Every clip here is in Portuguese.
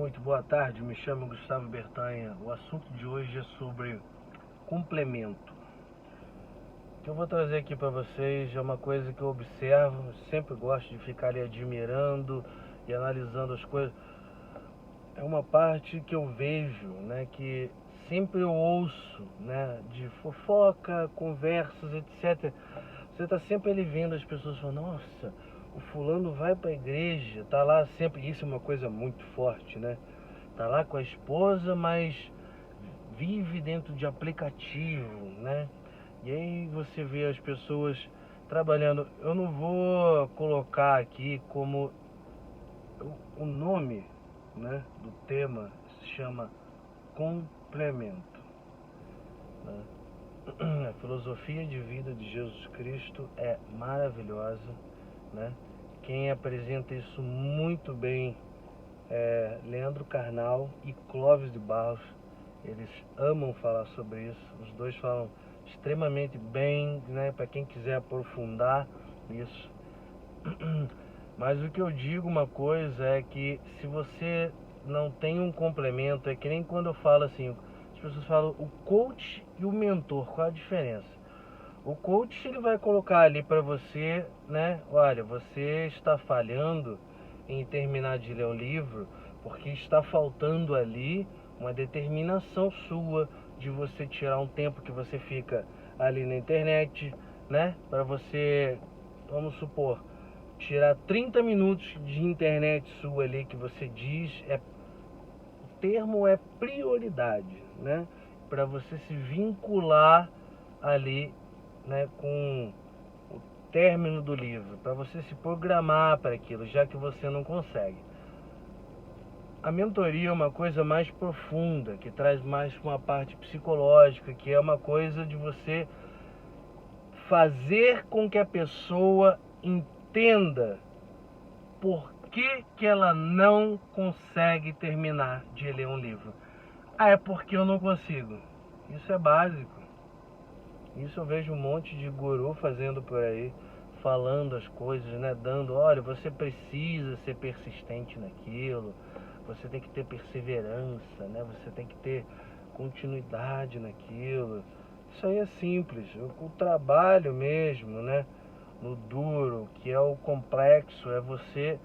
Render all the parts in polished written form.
Muito boa tarde, me chamo Gustavo Bertanha. O assunto de hoje é sobre complemento. O que eu vou trazer aqui para vocês é uma coisa que eu observo, sempre gosto de ficar ali admirando e analisando as coisas. É uma parte que eu vejo, né, que sempre eu ouço, né, de fofoca, conversas, etc. Você está sempre ali vendo as pessoas falando, nossa, o fulano vai para a igreja, tá lá sempre, isso é uma coisa muito forte, né? Tá lá com a esposa, mas vive dentro de aplicativo, né? E aí você vê as pessoas trabalhando. Eu não vou colocar aqui como o nome, né, do tema se chama complemento, né? A filosofia de vida de Jesus Cristo é maravilhosa, né? Quem apresenta isso muito bem é Leandro Carnal e Clóvis de Barros. Eles amam falar sobre isso. Os dois falam extremamente bem, né? Para quem quiser aprofundar isso. Mas o que eu digo uma coisa é que se você não tem um complemento, é que nem quando eu falo assim, as pessoas falam o coach e o mentor, qual a diferença? O coach ele vai colocar ali para você, né? Olha, você está falhando em terminar de ler o livro porque está faltando ali uma determinação sua de você tirar um tempo que você fica ali na internet, né? Para você, vamos supor, tirar 30 minutos de internet sua ali que você diz, o termo é prioridade, né? Para você se vincular ali, né, com o término do livro, para você se programar para aquilo, já que você não consegue. A mentoria é uma coisa mais profunda, que traz mais uma parte psicológica, que é uma coisa de você fazer com que a pessoa entenda por que ela não consegue terminar de ler um livro. Ah, é porque eu não consigo. Isso é básico. Isso eu vejo um monte de guru fazendo por aí, falando as coisas, né? Dando, olha, você precisa ser persistente naquilo, você tem que ter perseverança, né? Você tem que ter continuidade naquilo. Isso aí é simples. O trabalho mesmo, né? No duro, que é o complexo, é você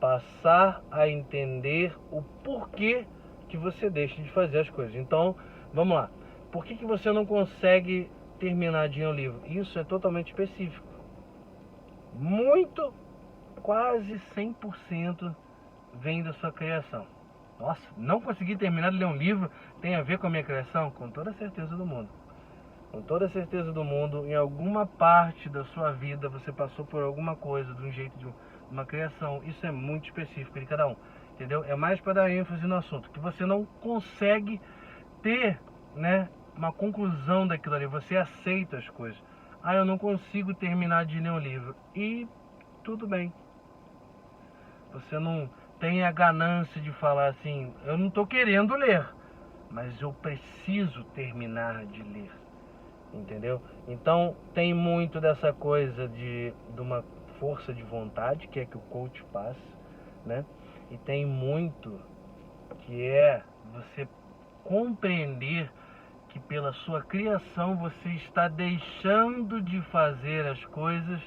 passar a entender o porquê que você deixa de fazer as coisas. Então, vamos lá. Por que você não consegue terminar de ler um livro? Isso é totalmente específico. Muito, quase 100% vem da sua criação. Nossa, não conseguir terminar de ler um livro tem a ver com a minha criação? Com toda a certeza do mundo. Com toda a certeza do mundo, em alguma parte da sua vida você passou por alguma coisa, de um jeito de uma criação. Isso é muito específico de cada um, entendeu? É mais para dar ênfase no assunto, que você não consegue ter, né, uma conclusão daquilo ali. Você aceita as coisas. Ah, eu não consigo terminar de ler um livro. E tudo bem. Você não tem a ganância de falar assim, eu não estou querendo ler, mas eu preciso terminar de ler. Entendeu? Então tem muito dessa coisa de uma força de vontade, que é que o coach passa, né? E tem muito que é você compreender que pela sua criação você está deixando de fazer as coisas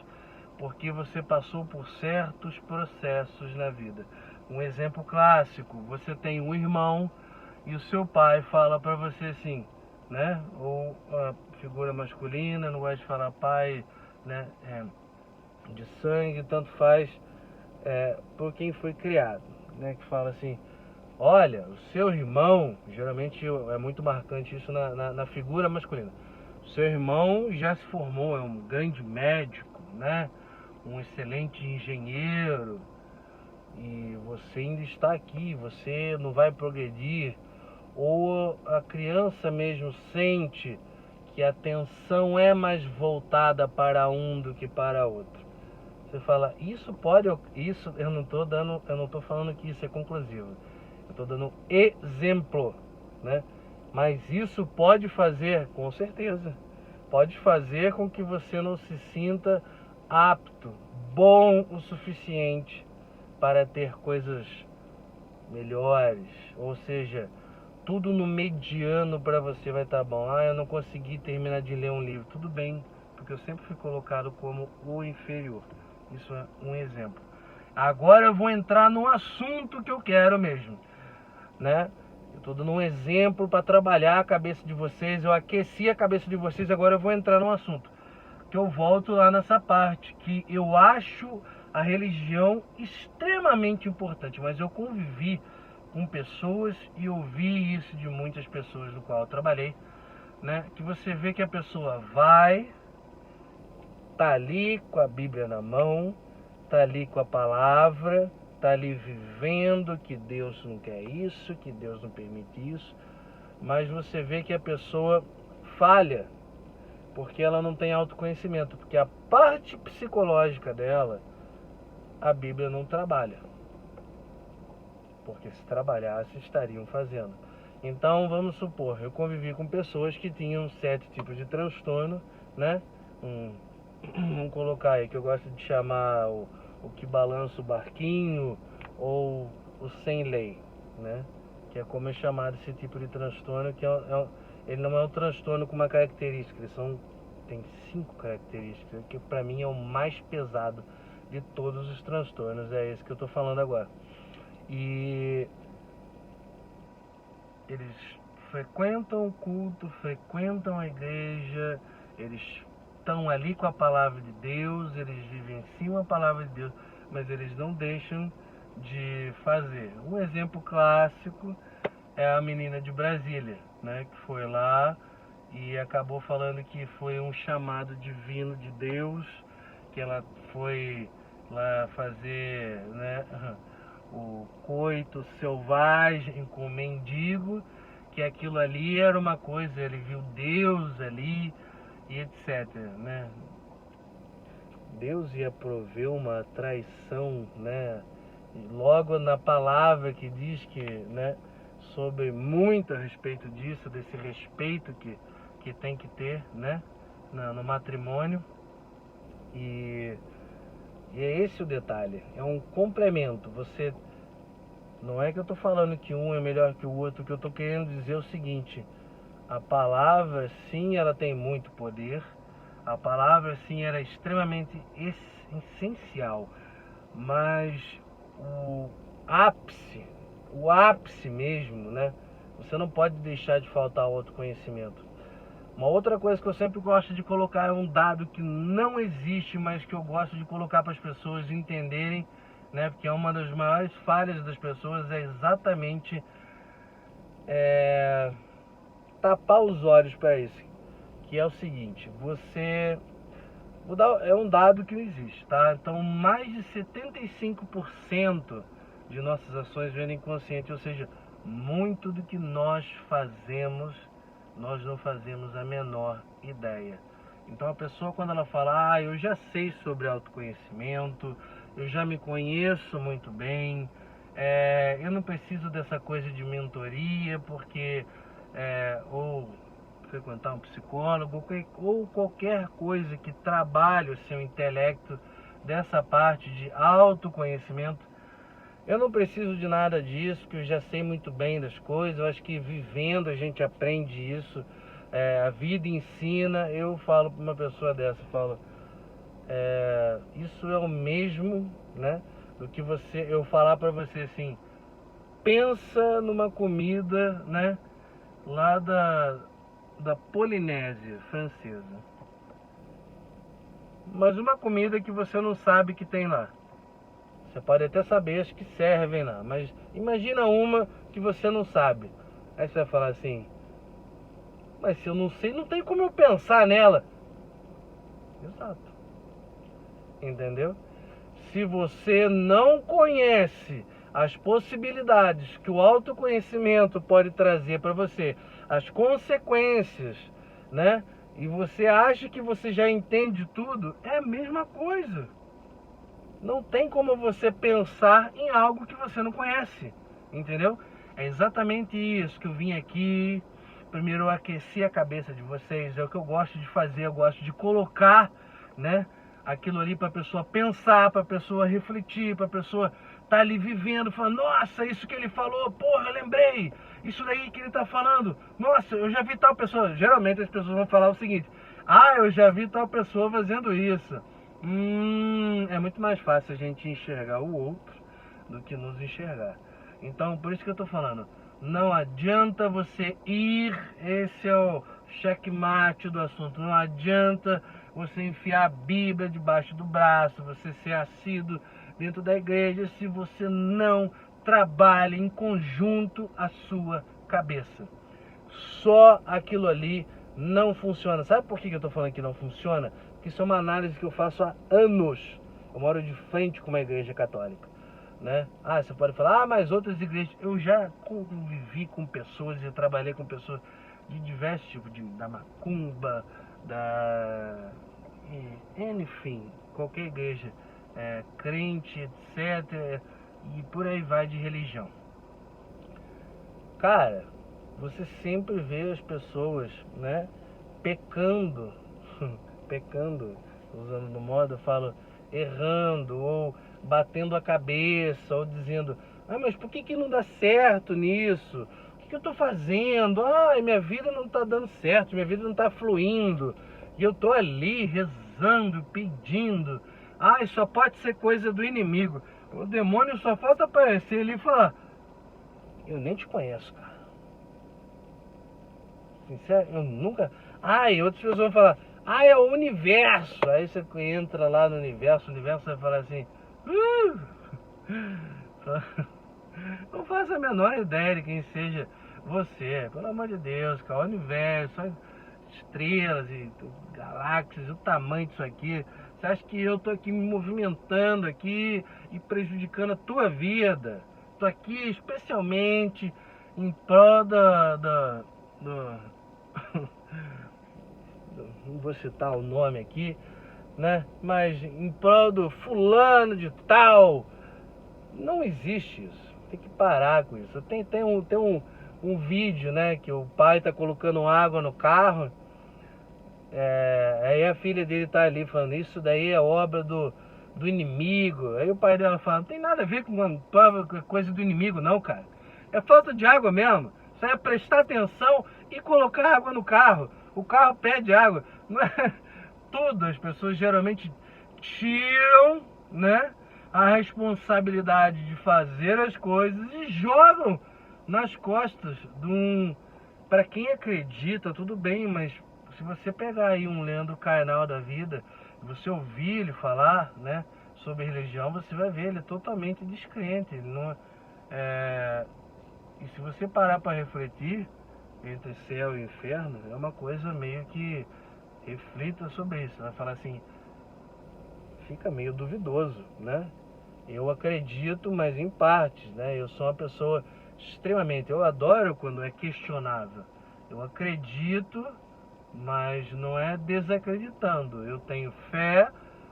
porque você passou por certos processos na vida. Um exemplo clássico, você tem um irmão e o seu pai fala para você assim, né? Ou a figura masculina, não gosta de falar pai, né? De sangue, tanto faz, por quem foi criado, né? Que fala assim, olha, o seu irmão, geralmente é muito marcante isso na figura masculina. O seu irmão já se formou, é um grande médico, né? Um excelente engenheiro, e você ainda está aqui, você não vai progredir. Ou a criança mesmo sente que a atenção é mais voltada para um do que para outro. Você fala, isso pode, isso eu não estou falando que isso é conclusivo. Eu estou dando exemplo, né? Mas isso pode fazer, com certeza, pode fazer com que você não se sinta apto, bom o suficiente para ter coisas melhores, ou seja, tudo no mediano para você vai estar bom. Eu não consegui terminar de ler um livro. Tudo bem, porque eu sempre fui colocado como o inferior. Isso é um exemplo. Agora eu vou entrar no assunto que eu quero mesmo, né? Eu estou dando um exemplo para trabalhar a cabeça de vocês. Eu aqueci a cabeça de vocês, agora eu vou entrar no assunto. Que eu volto lá nessa parte, que eu acho a religião extremamente importante, mas eu convivi com pessoas e ouvi isso de muitas pessoas do qual eu trabalhei, né? Que você vê que a pessoa vai, tá ali com a Bíblia na mão, tá ali com a palavra, tá ali vivendo que Deus não quer isso, que Deus não permite isso, mas você vê que a pessoa falha, porque ela não tem autoconhecimento, porque a parte psicológica dela, a Bíblia não trabalha. Porque se trabalhasse, estariam fazendo. Então, vamos supor, eu convivi com pessoas que tinham 7 tipos de transtorno, né? Vamos colocar aí, que eu gosto de chamar o que balança o barquinho, ou o sem lei, né? Que é como é chamado esse tipo de transtorno, que ele não é um transtorno com uma característica, tem 5 características, que para mim é o mais pesado de todos os transtornos, é esse que eu estou falando agora. E eles frequentam o culto, frequentam a igreja, eles estão ali com a palavra de Deus, eles vivenciam a palavra de Deus, mas eles não deixam de fazer. Um exemplo clássico é a menina de Brasília, né, que foi lá e acabou falando que foi um chamado divino de Deus, que ela foi lá fazer, né, o coito selvagem com o mendigo, que aquilo ali era uma coisa, ele viu Deus ali e etc, né? Deus ia prover uma traição, né? E logo na palavra que diz que, né, sobre muito a respeito disso, desse respeito que tem que ter, né, no matrimônio. E é esse o detalhe, é um complemento. Você, não é que eu estou falando que um é melhor que o outro, o que eu estou querendo dizer é o seguinte: a palavra sim, ela tem muito poder, a palavra sim, era extremamente essencial, mas o ápice mesmo, né? Você não pode deixar de faltar outro conhecimento. Uma outra coisa que eu sempre gosto de colocar é um dado que não existe, mas que eu gosto de colocar para as pessoas entenderem, né? Porque é uma das maiores falhas das pessoas, é exatamente tapar os olhos para isso. Que é o seguinte: é um dado que não existe, tá? Então, mais de 75% de nossas ações vêm inconsciente, ou seja, muito do que nós fazemos, nós não fazemos a menor ideia. Então, a pessoa, quando ela fala, eu já sei sobre autoconhecimento, eu já me conheço muito bem, eu não preciso dessa coisa de mentoria, porque ou frequentar um psicólogo ou qualquer coisa que trabalhe o seu intelecto dessa parte de autoconhecimento. Eu não preciso de nada disso, que eu já sei muito bem das coisas. Eu acho que vivendo a gente aprende isso, a vida ensina. Eu falo para uma pessoa dessa, isso é o mesmo, né, do que eu falar para você assim: pensa numa comida, né, lá da Polinésia Francesa, mas uma comida que você não sabe que tem lá. Você pode até saber as que servem lá, mas imagina uma que você não sabe. Aí você vai falar assim: mas se eu não sei, não tem como eu pensar nela. Exato. Entendeu? Se você não conhece as possibilidades que o autoconhecimento pode trazer para você, as consequências, né? E você acha que você já entende tudo, é a mesma coisa. Não tem como você pensar em algo que você não conhece, entendeu? É exatamente isso que eu vim aqui. Primeiro eu aqueci a cabeça de vocês, é o que eu gosto de fazer, eu gosto de colocar, né, aquilo ali para a pessoa pensar, para a pessoa refletir, para a pessoa tá ali vivendo, falando, nossa, isso que ele falou, porra, eu lembrei, isso daí que ele tá falando, nossa, eu já vi tal pessoa. Geralmente as pessoas vão falar o seguinte: ah, eu já vi tal pessoa fazendo isso. É muito mais fácil a gente enxergar o outro do que nos enxergar. Então, por isso que eu tô falando, não adianta você ir, esse é o checkmate do assunto, não adianta você enfiar a Bíblia debaixo do braço, você ser assíduo dentro da igreja, se você não trabalha em conjunto a sua cabeça. Só aquilo ali não funciona. Sabe por que eu estou falando que não funciona? Porque isso é uma análise que eu faço há anos. Eu moro de frente com uma igreja católica, né? Ah, você pode falar, mas outras igrejas... Eu já convivi com pessoas e trabalhei com pessoas de diversos tipos, da macumba, enfim, qualquer igreja, crente, etc. E por aí vai de religião. Cara, você sempre vê as pessoas, né, pecando, usando no modo, eu falo, errando, ou batendo a cabeça, ou dizendo, ah, mas por que não dá certo nisso? O que eu tô fazendo? Ah, minha vida não tá dando certo, minha vida não tá fluindo, e eu tô ali rezando, pedindo, ah, só pode ser coisa do inimigo. O demônio só falta aparecer ali e falar, eu nem te conheço, cara. Sincero, eu nunca... Ah, e outras pessoas vão falar, ah, é o universo. Aí você entra lá no universo, o universo vai falar assim, não faço a menor ideia de quem seja você. Pelo amor de Deus, cara, o universo, estrelas e galáxias, o tamanho disso aqui. Você acha que eu tô aqui me movimentando aqui e prejudicando a tua vida? Tô aqui especialmente em prol não vou citar o nome aqui, né? Mas em prol do fulano de tal. Não existe isso. Tem que parar com isso. Tem um vídeo, né? Que o pai tá colocando água no carro. Aí a filha dele tá ali falando, isso daí é obra do inimigo. Aí o pai dela fala, não tem nada a ver com coisa do inimigo não, cara. É falta de água mesmo. Isso é prestar atenção e colocar água no carro. O carro pede água. Não é tudo. As pessoas geralmente tiram, né, a responsabilidade de fazer as coisas e jogam nas costas de um... Para quem acredita, tudo bem, mas se você pegar aí um Leandro Carnal da vida, você ouvir ele falar, né, sobre religião, você vai ver, ele é totalmente descrente. Ele não, e se você parar para refletir entre céu e inferno, é uma coisa meio que reflita sobre isso. Vai falar assim, fica meio duvidoso, né? Eu acredito, mas em partes, né? Eu sou uma pessoa extremamente... Eu adoro quando é questionável. Eu acredito, mas não é desacreditando. Eu tenho fé,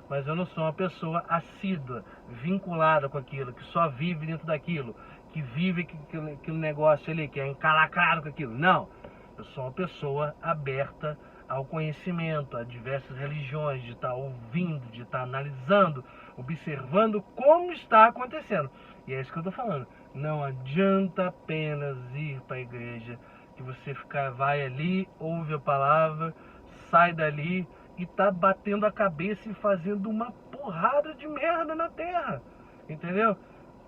mas eu não sou uma pessoa assídua, vinculada com aquilo, que só vive dentro daquilo, que vive aquele negócio ali, que é encalacrado com aquilo. Não. Eu sou uma pessoa aberta ao conhecimento, a diversas religiões, de estar ouvindo, de estar analisando, observando como está acontecendo. E é isso que eu estou falando. Não adianta apenas ir para a igreja, que você vai ali, ouve a palavra, sai dali e está batendo a cabeça e fazendo uma porrada de merda na terra. Entendeu?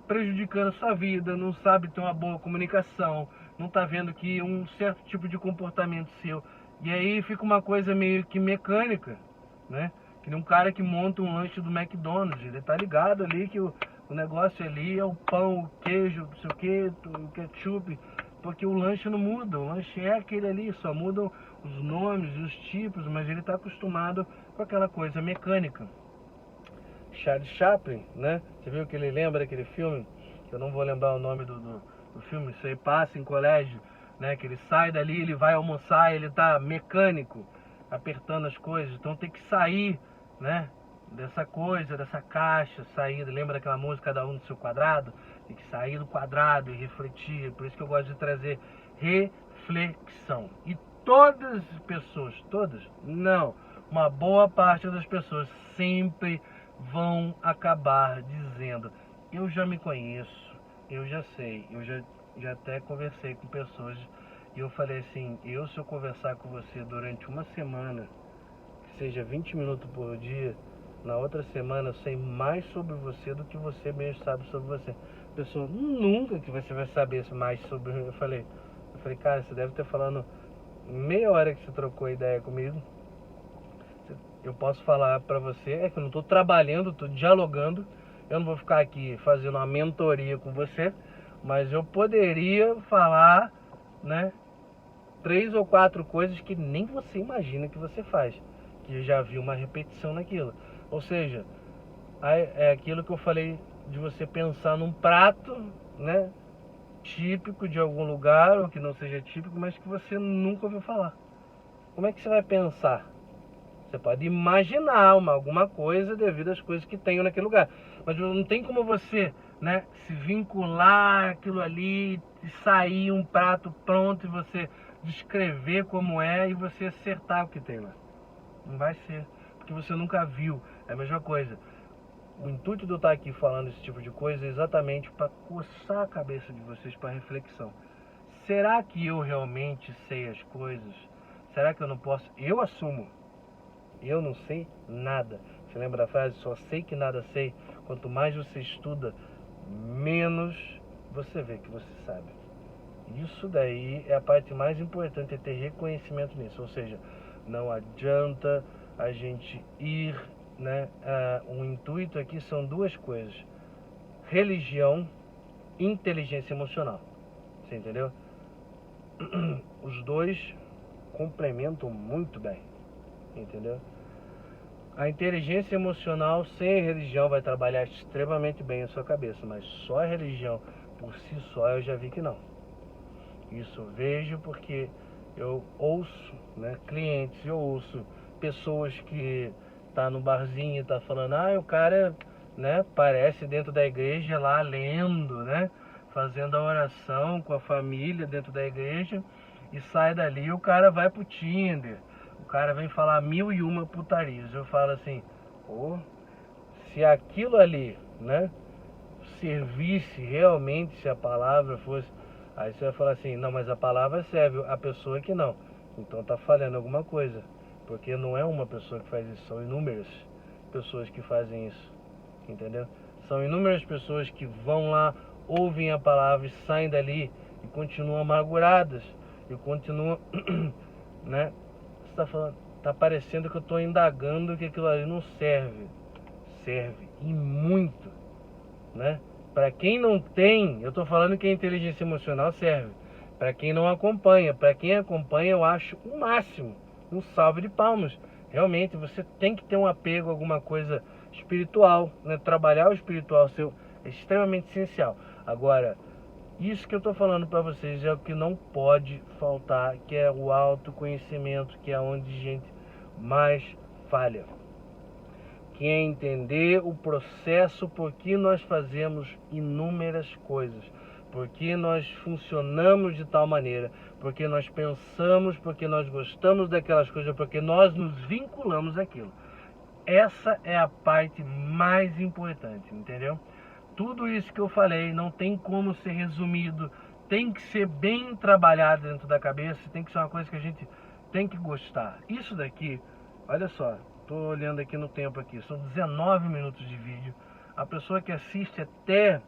Prejudicando a sua vida, não sabe ter uma boa comunicação, não está vendo que um certo tipo de comportamento seu. E aí fica uma coisa meio que mecânica, né? Que nem um cara que monta um lanche do McDonald's, ele tá ligado ali que o negócio ali é o pão, o queijo, não sei o que, o ketchup, porque o lanche não muda, o lanche é aquele ali, só mudam os nomes e os tipos, mas ele tá acostumado com aquela coisa mecânica. Charles Chaplin, né? Você viu que ele lembra aquele filme, que eu não vou lembrar o nome do filme, isso aí passa em colégio, né? Que ele sai dali, ele vai almoçar, ele tá mecânico, apertando as coisas, então tem que sair, né? Dessa coisa, dessa caixa, sair, lembra daquela música, cada um no seu quadrado? Tem que sair do quadrado e refletir, por isso que eu gosto de trazer reflexão. E todas as pessoas, todas? Não, uma boa parte das pessoas sempre vão acabar dizendo, eu já me conheço, eu já sei, eu já até conversei com pessoas e eu falei assim, se eu conversar com você durante uma semana, que seja 20 minutos por dia, na outra semana eu sei mais sobre você do que você mesmo sabe sobre você. A pessoa, nunca que você vai saber mais sobre mim. Eu falei, cara, você deve estar falando meia hora que você trocou ideia comigo. Eu posso falar pra você, é que eu não tô trabalhando, tô dialogando. Eu não vou ficar aqui fazendo uma mentoria com você, mas eu poderia falar, né, 3 ou 4 coisas que nem você imagina que você faz, que eu já vi uma repetição naquilo. Ou seja, é aquilo que eu falei de você pensar num prato, né, típico de algum lugar, ou que não seja típico, mas que você nunca ouviu falar. Como é que você vai pensar? Você pode imaginar alguma coisa devido às coisas que tem naquele lugar. Mas não tem como você, né, se vincular aquilo ali e sair um prato pronto e você descrever como é e você acertar o que tem lá. Não vai ser, porque você nunca viu. É a mesma coisa. O intuito de eu estar aqui falando esse tipo de coisa é exatamente para coçar a cabeça de vocês para reflexão. Será que eu realmente sei as coisas? Será que eu não posso? Eu assumo. Eu não sei nada. Você lembra da frase? Só sei que nada sei. Quanto mais você estuda, menos você vê que você sabe. Isso daí é a parte mais importante, é ter reconhecimento nisso. Ou seja, não adianta a gente ir, né? O intuito aqui são duas coisas: religião, inteligência emocional. Você entendeu? Os dois complementam muito bem. Entendeu? A inteligência emocional sem a religião vai trabalhar extremamente bem a sua cabeça, mas só a religião por si só eu já vi que não. Isso eu vejo porque eu ouço, né, clientes, eu ouço pessoas que tá no barzinho e tá falando, o cara, né, parece dentro da igreja lá lendo, né, fazendo a oração com a família dentro da igreja, e sai dali e o cara vai pro Tinder. O cara vem falar 1001 putarias. Eu falo assim, se aquilo ali, né, servisse realmente, se a palavra fosse... Aí você vai falar assim, não, mas a palavra serve, a pessoa que não. Então tá falhando alguma coisa. Porque não é uma pessoa que faz isso, são inúmeras pessoas que fazem isso. Entendeu? São inúmeras pessoas que vão lá, ouvem a palavra e saem dali e continuam amarguradas. E continuam, né? Você tá falando, tá parecendo que eu tô indagando que aquilo ali não serve. Serve, e muito, né? Para quem não tem, eu tô falando que a inteligência emocional serve. Para quem não acompanha, para quem acompanha eu acho o máximo, um salve de palmas. Realmente você tem que ter um apego a alguma coisa espiritual, né? Trabalhar o espiritual seu é extremamente essencial. Agora, isso que eu estou falando para vocês é o que não pode faltar, que é o autoconhecimento, que é onde a gente mais falha. Que é entender o processo por que nós fazemos inúmeras coisas, por que nós funcionamos de tal maneira, porque nós pensamos, porque nós gostamos daquelas coisas, porque nós nos vinculamos àquilo. Essa é a parte mais importante, entendeu? Tudo isso que eu falei não tem como ser resumido, tem que ser bem trabalhado dentro da cabeça, tem que ser uma coisa que a gente tem que gostar. Isso daqui, olha só, estou olhando aqui no tempo aqui, são 19 minutos de vídeo. A pessoa que assiste até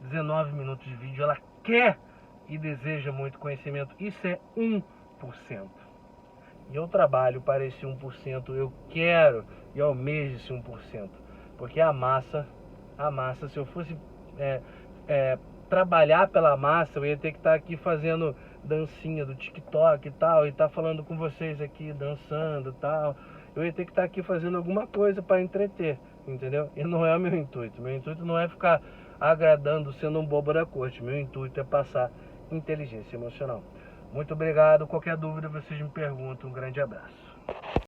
19 minutos de vídeo, ela quer e deseja muito conhecimento. Isso é 1%. E eu trabalho para esse 1%, eu quero e almejo esse 1%. Porque a massa, se eu fosse trabalhar pela massa, eu ia ter que estar aqui fazendo dancinha do TikTok e tal, e estar falando com vocês aqui, dançando e tal. Eu ia ter que estar aqui fazendo alguma coisa para entreter, entendeu? E não é o meu intuito. Meu intuito não é ficar agradando, sendo um bobo da corte. Meu intuito é passar inteligência emocional. Muito obrigado. Qualquer dúvida vocês me perguntam. Um grande abraço.